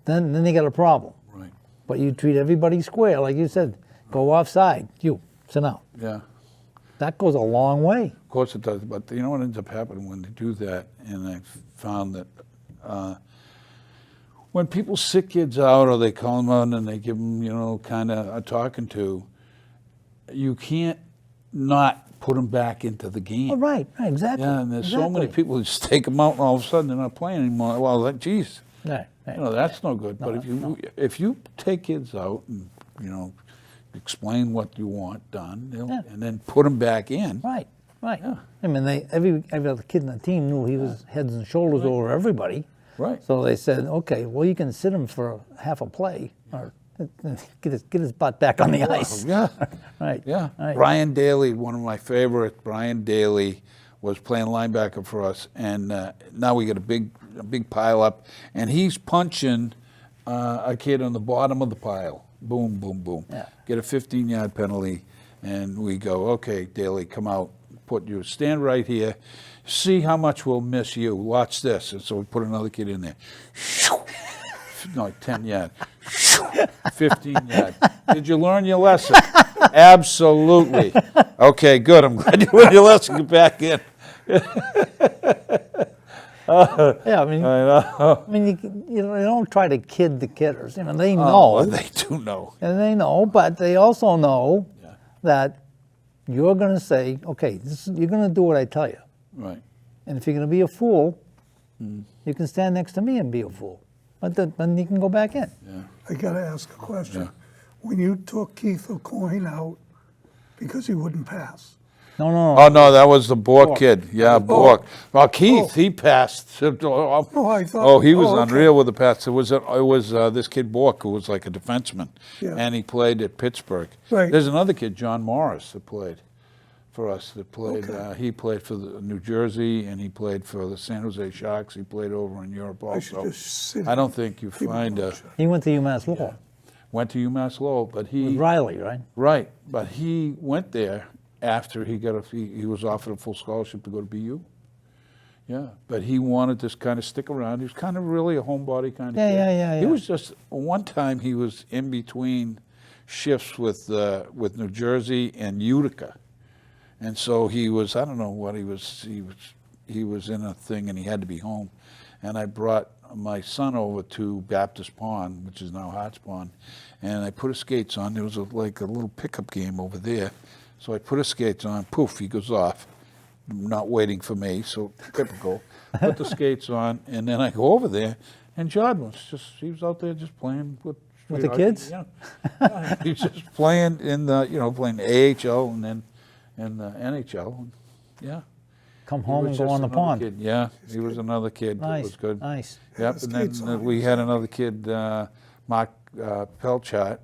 then they got a problem. Right. But you treat everybody square, like you said. Go offside. You sit down. Yeah. That goes a long way. Of course it does, but you know what ends up happening when they do that, and I've found that when people sit kids out or they call them out and they give them, kind of a talking to, you can't not put them back into the game. Oh, right, exactly. Yeah, and there's so many exactly. people who just take them out and all of a sudden they're not playing anymore. Well, geez, Right, right. that's no good. But if you take kids out and, explain what you want done, and then put them back in. Right, right. Yeah. I mean, every other kid in the team knew he was heads and shoulders over everybody. Right. So they said, okay, well, you can sit him for half a play or get his butt back on the ice. Yeah. Right. Yeah. Right. Brian Daly, one of my favorites, Brian Daly was playing linebacker for us, and now we got a big pile up, and he's punching a kid on the bottom of the pile. Boom, boom, boom. Yeah. Get a 15-yard penalty, and we go, okay, Daly, come out, stand right here, see how much we'll miss you. Watch this. And so we put another kid in there. No, 10 yard. 15 yard. Did you learn your lesson? Absolutely. Okay, good. I'm glad you learned your lesson. Get back in. Yeah, I mean, I know. they don't try to kid the kidders. They Oh, know, well, they do know. and they know, but they also know that you're going to say, okay, you're going to do what I tell you. Right. And if you're going to be a fool, you can stand next to me and be a fool. But then you can go back in. Yeah. I got to ask a question. Yeah. When you took Keith O'Coin out because he wouldn't pass, No. Oh, no, that was the Bork kid. Yeah, Bork. Well, Keith, he passed. I thought. Oh, he was okay. unreal with the pass. It was this kid Bork who was like a defenseman, Yeah. and he played at Pittsburgh. Right. There's another kid, John Morris, that played for us. That played. Okay. He played for the New Jersey, and he played for the San Jose Sharks. He played over in Europe I should also. just sit. I don't think you keep find going. a He went to UMass Lowell went to UMass Lowell, but with he Riley, right? right, but he went there after he got he was offered a full scholarship to go to BU. Yeah, but he wanted to kind of stick around. He was kind of really a homebody kind of kid. Yeah. He was just one time he was in between shifts with New Jersey and Utica, and so he was I don't know what he was in a thing and he had to be home, and I brought my son over to Baptist Pond, which is now Harts Pond, and I put his skates on. There was like a little pickup game over there. So I put his skates on, poof, he goes off, not waiting for me, so typical. Put the skates on, and then I go over there, and Jordan he was out there just playing with the kids? Yeah. He was just playing in playing AHL and then in the NHL. Yeah. Come He home was and go just on the another pond. kid. Yeah, he was another kid that Nice, was good. nice. Yep, the and skates then on. we had another kid, Mark Pelchat.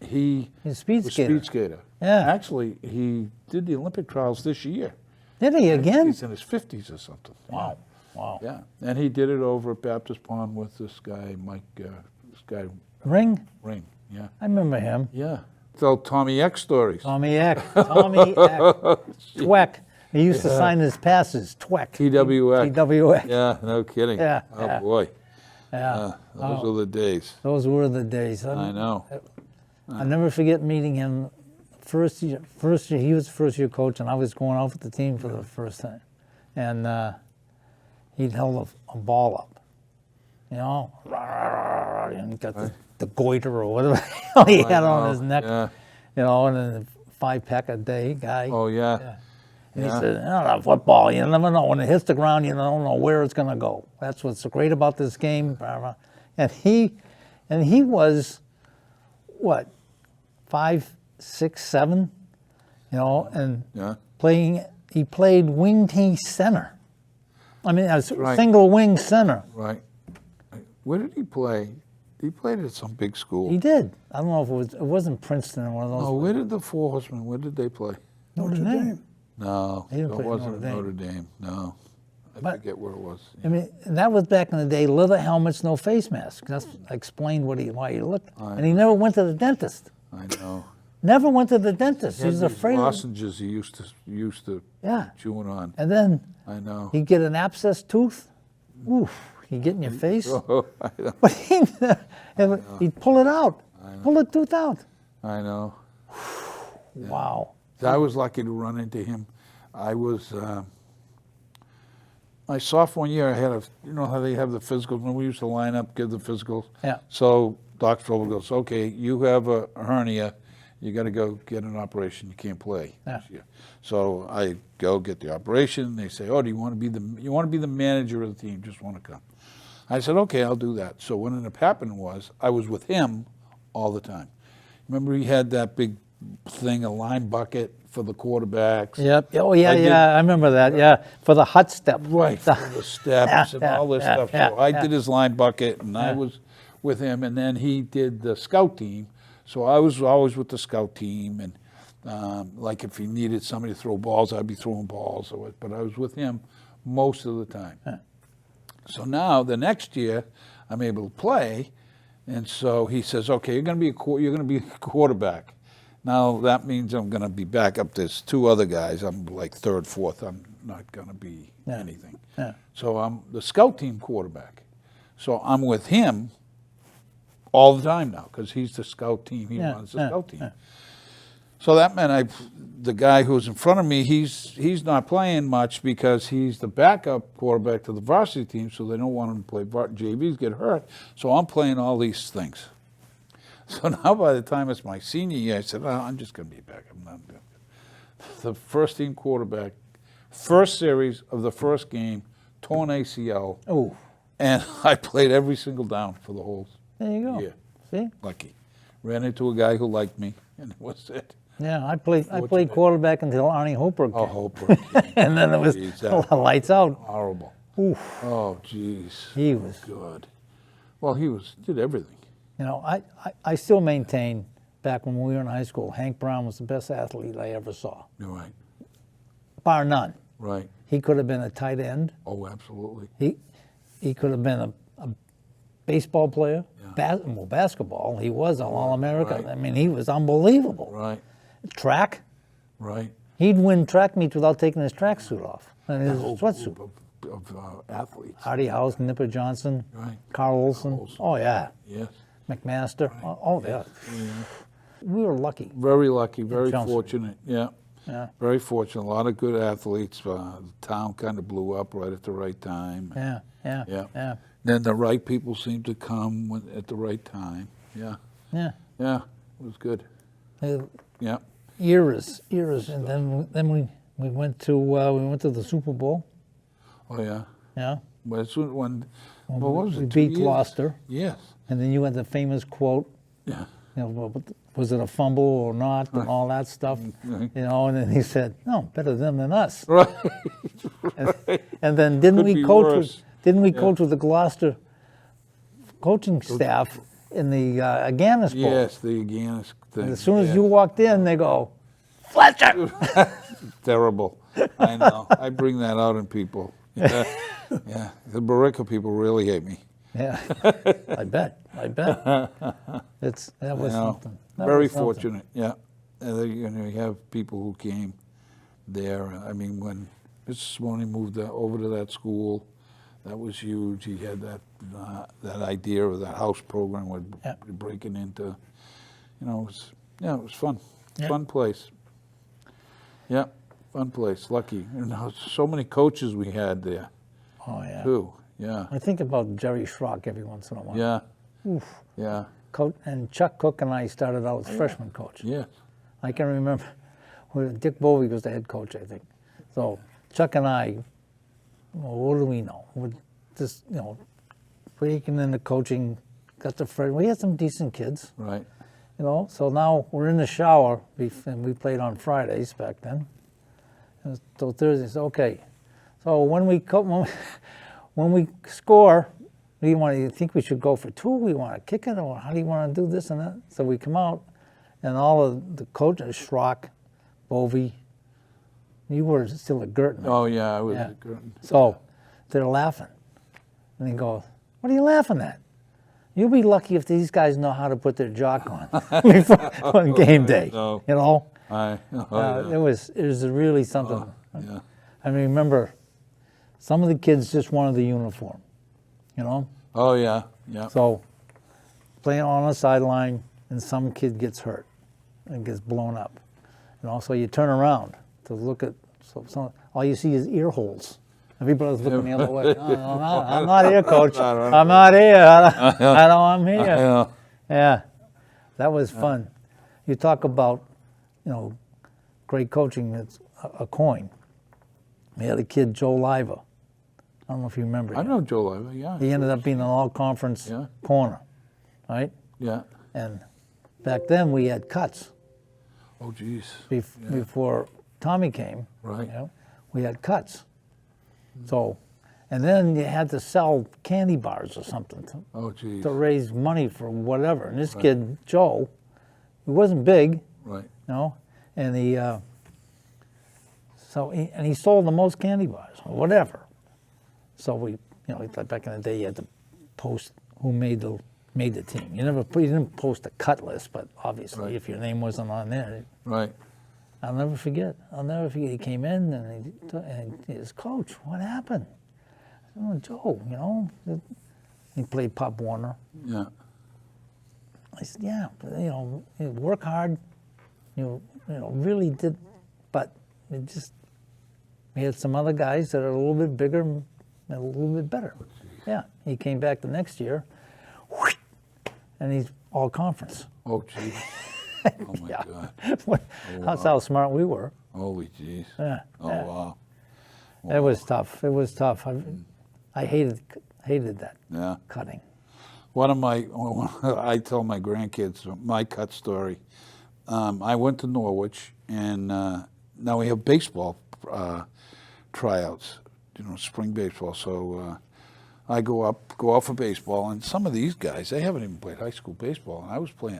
He He's a speed was skater. speed skater. Yeah. Actually, he did the Olympic trials this year. Did he again? He's in his 50s or something. Wow. Wow. Yeah, and he did it over at Baptist Pond with this guy, Ring? Ring. Yeah. I remember him. Yeah. Tell Tommy X stories. Tommy Eck. Tweck. He used to sign his passes. Tweck. TWX. TWX. Yeah, no kidding. Yeah, Oh, yeah. boy. Yeah. Those were the days. Those were the days. I know. I'll never forget meeting him first year, he was the first year coach, and I was going out with the team for the first time. And he'd held a ball up, and got the goiter or whatever he had on his neck, Yeah. and then a 5-pack a day guy. Oh, yeah. And he Yeah. said, football, you never know. When it hits the ground, you don't know where it's going to go. That's what's so great about this game. And he was, what, 5, 6, 7, and Yeah. he played wing T center. I mean, a Right. single wing center. Right. Where did he play? He played at some big school. He did. I don't know if it wasn't Princeton or one of those. Oh, where did the Four Horsemen, where did they play? Notre Dame. No, He didn't it play at wasn't Notre Dame. Notre Dame. No. I forget where it was. I mean, and that was back in the day, leather helmets, no face masks. That's explained why he looked. And he never went to the dentist. I know. Never went to the dentist. He was He had these afraid of lozenges he used to chewing on. And then I know. he'd get an abscessed tooth. Oof, he'd get in your face. Oh, I know. But he'd pull it out, pull the tooth out. I know. Wow. I was lucky to run into him. I was, my sophomore year, I had you know how they have the physicals, when we used to line up, give the physicals? Yeah. So Dr. Stroll goes, okay, you have a hernia, you got to go get an operation, you can't play this year. So I go get the operation, they say, oh, do you want to be the manager of the team, just want to come? I said, okay, I'll do that. So what ended up happening was, I was with him all the time. Remember he had that big thing, a line bucket for the quarterbacks. Yep. Oh, yeah, I remember that. Yeah, for the hut step. Right, for the steps and all this stuff. So I did his line bucket, and I was with him, and then he did the scout team. So I was always with the scout team, and like if he needed somebody to throw balls, I'd be throwing balls. But I was with him most of the time. So now the next year, I'm able to play, and so he says, "Okay, you're going to be a quarterback." Now that means I'm going to be back up. There's two other guys. I'm like third, fourth. I'm not going to be anything. So I'm the scout team quarterback. So I'm with him all the time now because he's the scout team. He runs the scout team. So that meant the guy who's in front of me, he's not playing much because he's the backup quarterback to the varsity team, so they don't want him to play JVs, get hurt. So I'm playing all these things. So now by the time it's my senior year, I said, I'm just going to be back. I'm not good. The first team quarterback, first series of the first game, torn ACL. Oh. And I played every single down for the whole year. See? Lucky. Ran into a guy who liked me, and that was it. Yeah, I played quarterback until Arnie Hopper came. Oh, Hopper. And then it was lights out. Horrible. Oof. Oh, jeez. He was good. Well, did everything. You know, I still maintain, back when we were in high school, Hank Brown was the best athlete I ever saw. You're right. Bar none. Right. He could have been a tight end. Oh, absolutely. He could have been a baseball player. Basketball. He was an All-American. Right. I mean, he was unbelievable. Right. Track. Right. He'd win track meets without taking his tracksuit off and his sweatsuit. Of athletes. Artie House, Nipper Johnson, Right. Carl Olson. Oh, yeah. Yes. McMaster. Right. Oh, yeah. We were lucky. Very lucky, very Chelmsford. fortunate. Yeah. Very fortunate. A lot of good athletes. The town kind of blew up right at the right time. Yeah. Then the right people seemed to come at the right time. Yeah. Yeah. It was good. Yeah. Eras, and then we went to the Super Bowl. Oh yeah. Yeah. Well, what was it? We 2 beat years? Gloucester. Yes. And then you had the famous quote. Yeah. You know, was it a fumble or not, and all that stuff. Right. You know, and then he said, "No, better them than us." Right. And then didn't Could we be coach worse. with the Gloucester coaching staff in the Aganis Bowl? Yes, the Aganis thing. And as soon as you walked in, they go, "Fletcher!" Terrible. I know. I bring that out in people. Yeah. The Barica people really hate me. Yeah, I bet. That was something. Very fortunate. Yeah. You have people who came there. I mean, when Mr. Simone moved over to that school, that was huge. He had that idea of that house program with breaking into, it was fun. Fun place. Yeah, fun place. Lucky. And so many coaches we had there. Oh, yeah. Too. Yeah. I think about Jerry Schrock every once in a while. Yeah. Oof. Yeah. And Chuck Cook and I started out as freshman coach. Yeah. I can remember Dick Bovey was the head coach, I think. So Chuck and I, what do we know? We're just, breaking into coaching, we had some decent kids. Right. So now we're in the shower, and we played on Fridays back then. So Thursdays, okay. So when we score, do you think we should go for two? We want to kick it, or how do you want to do this and that? So we come out, and all of the coaches, Schrock, Bovey, you were still at Girton. Oh yeah, I was at Girton. So they're laughing. And he goes, "What are you laughing at? You'll be lucky if these guys know how to put their jock on on game day." No. You know, Yeah. it was really something. Yeah. I mean, remember, some of the kids just wanted the uniform. You know, Oh, yeah. Yeah. so playing on a sideline and some kid gets hurt and gets blown up, and also you turn around to look at all you see is ear holes. Everybody's looking the other way. No, I'm not here, coach. I'm not here. I'm here. Yeah. Yeah, that was fun. You talk about, great coaching. It's a coin. We had a kid, Joe Liva. I don't know if you remember I him. know Joe Liva, yeah. He ended up being an all-conference Yeah. corner, right? Yeah. And back then we had cuts. Oh, geez. Before Tommy came, Right. we had cuts. So, and then you had to sell candy bars or something Oh, geez. to raise money for whatever. And this kid, Joe, he wasn't big, Right. and he sold the most candy bars or whatever. So we, like back in the day, you had to post who made the team. You didn't post a cut list, but obviously Right. if your name wasn't on there, Right. I'll never forget. He came in and he says, "Coach, what happened?" I said, "Oh, Joe, he played Pop Warner." Yeah. I said, "Yeah, but, you work hard, really did, but it just, we had some other guys that are a little bit bigger and a little bit better." Yeah, he came back the next year, and he's all conference. Oh, geez. Oh, my Yeah. God. That's how smart we were. Holy jeez. Yeah. Oh, yeah. wow. It was tough. It was tough. I hated that Yeah. cutting. I tell my grandkids my cut story. I went to Norwich, and now we have baseball tryouts, spring baseball. So I go out for baseball, and some of these guys, they haven't even played high school baseball. And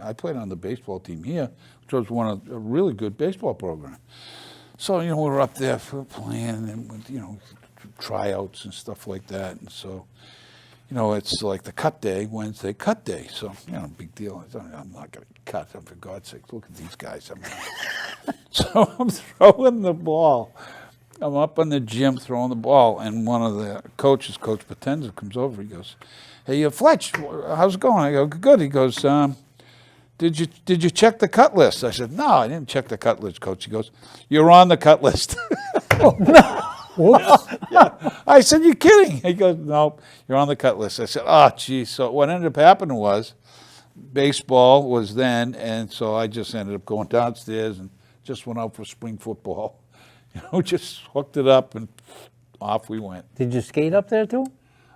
I played on the baseball team here, which was a really good baseball program. So, we were up there for playing and, tryouts and stuff like that. And so, it's like the cut day, Wednesday cut day. So, big deal. I'm not going to cut. For God's sake, look at these guys. So I'm throwing the ball. I'm up in the gym throwing the ball, and one of the coaches, Coach Potenza, comes over. He goes, "Hey, Fletch, how's it going?" I go, "Good." He goes, Did you check the cut list?" I said, "No, I didn't check the cut list, Coach." He goes, "You're on the cut list." Whoops. Yeah. I said, "You kidding?" He goes, "Nope, you're on the cut list." I said, "Oh, geez." So what ended up happening was baseball was then, and so I just ended up going downstairs and just went out for spring football. Just hooked it up and off we went. Did you skate up there too?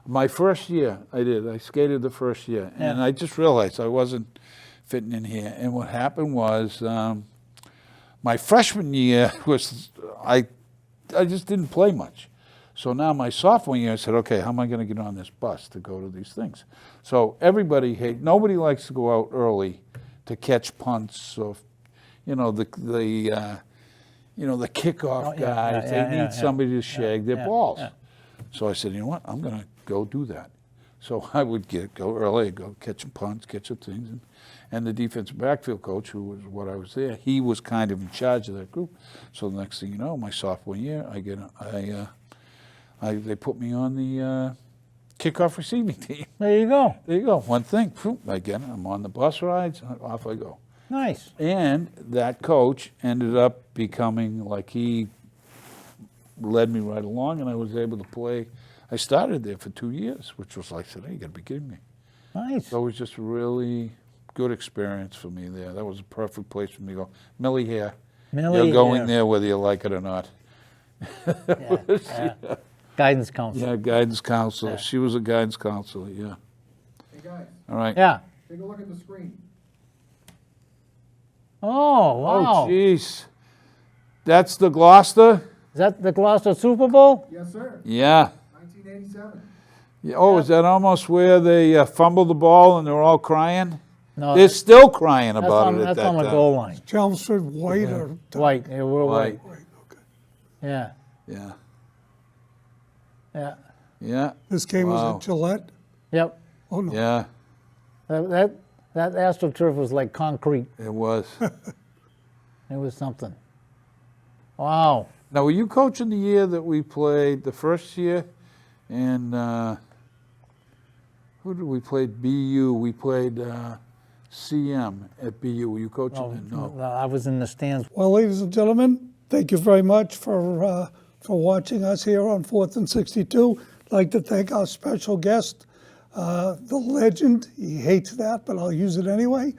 My first year, I did. I skated the first year, and I just realized I wasn't fitting in here. And what happened was, my freshman year was I just didn't play much. So now my sophomore year, I said, "Okay, how am I going to get on this bus to go to these things?" So nobody likes to go out early to catch punts or, the kickoff guys. They need somebody to shag their balls. Yeah. So I said, "You know what? I'm going to go do that." So I would go early, go catch some punts, catch some things. And the defensive backfield coach, who was what I was there, he was kind of in charge of that group. So the next thing you know, my sophomore year, they put me on the kickoff receiving team. There you go. There you go. One thing. Again, I'm on the bus rides. Off I go. Nice. And that coach ended up becoming, he led me right along, and I was able to play. I started there for 2 years, which was like, I said, "Hey, you got to be kidding me." Nice. So it was just a really good experience for me there. That was a perfect place for me to go. Millie here. You're going there whether you like it or not. Yeah. Guidance counselor. Yeah, guidance counselor. Yeah. She was a guidance counselor, yeah. Hey guys, All right. Yeah. take a look at the screen. Oh, wow. Oh, jeez. That's the Gloucester? Is that the Gloucester Super Bowl? Yes, sir. Yeah. 1987. Yeah. Oh, is that almost where they fumbled the ball and they're all crying? No, They're still crying about it at that's that on the time. goal line. Chelmsford, white or White. Yeah, we're white. White. White, okay. Yeah. Yeah. Yeah. Yeah. This game was Wow. at Gillette. Yep. Oh, no. Yeah, That AstroTurf was like concrete. it was. It was something. Wow. Now, were you coaching the year that we played, the first year? And who did we play? BU. We played CM at BU. Were you coaching then? No. I was in the stands. Well, ladies and gentlemen, thank you very much for watching us here on 4th and 62. I'd like to thank our special guest, the legend. He hates that, but I'll use it anyway.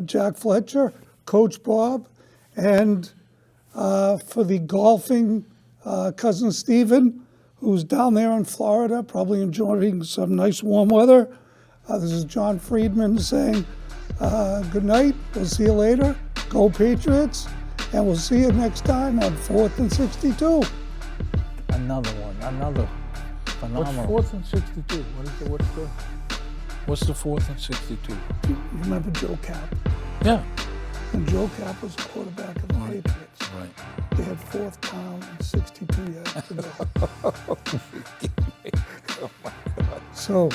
Jack Fletcher, Coach Bob, and for the golfing cousin Stephen, who's down there in Florida, probably enjoying some nice warm weather. This is John Friedman saying good night. We'll see you later. Go Patriots. And we'll see you next time on 4th and 62. Another one. Another What's phenomenal. 4th and 62? What's the 4th and 62? You remember Joe Cap? Yeah. When Joe Cap was the quarterback of the Patriots, Right. they had 4th down and 62 yards to go. So